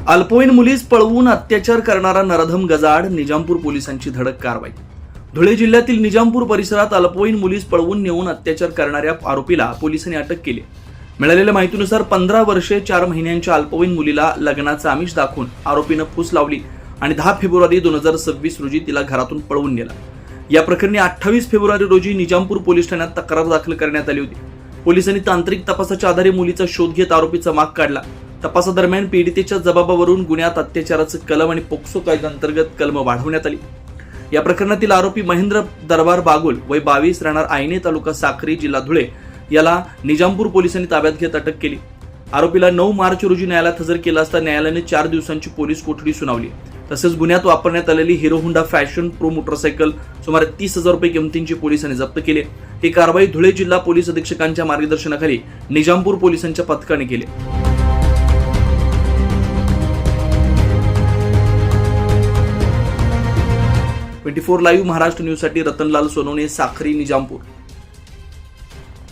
अल्पवयीन मुलीस पळवून अत्याचार करणारा नरधम गजाआड निजामपूर पोलिसांची धडक कारवाई। धुळे जिल्ह्यातील निजामपूर परिसरात अल्पवयीन मुलीस पळवून नेऊन अत्याचार करणाऱ्या आरोपीला पोलिसांनी अटक केली। मिळालेल्या माहितीनुसार 15 वर्षे 4 महिन्यांच्या अल्पवयीन मुलीला लग्नाचं आमिष दाखवून आरोपीनं फूस लावली आणि 10 फेब्रुवारी 2026 रोजी तिला घरातून पळवून नेला। या प्रकरणी 28 फेब्रुवारी रोजी निजामपूर पोलीस ठाण्यात तक्रार दाखल करण्यात आली होती। पोलिसांनी तांत्रिक तपासाच्या आधारे मुलीचा शोध घेत आरोपीचा माग काढला। तपासादरम्यान पीडितेच्या जबाबावरून गुन्ह्यात अत्याचाराचं कलम आणि पोक्सो कायद्याअंतर्गत कलम वाढवण्यात आली। या प्रकरणातील आरोपी महेंद्र दरबार बागुल वय 22 राहणार आयने तालुका साक्री जिल्हा धुळे याला निजामपूर पोलिसांनी ताब्यात घेत अटक केली। आरोपीला 9 मार्च रोजी न्यायालयात हजर केला असता न्यायालयाने 4 दिवसांची पोलीस कोठडी सुनावली। तसेच गुन्ह्यात वापरण्यात आलेली hero Honda fashion pro motorcycle सुमारे 30,000 रुपये किमतींची पोलिसांनी जप्त केली। ही कारवाई धुळे जिल्हा पोलीस अधीक्षकांच्या मार्गदर्शनाखाली निजामपूर पोलिसांच्या पथकाने केली। 24 लाईव्ह महाराष्ट्र न्यूज साठी रतनलाल सोनवणे, साक्री, निजामपूर।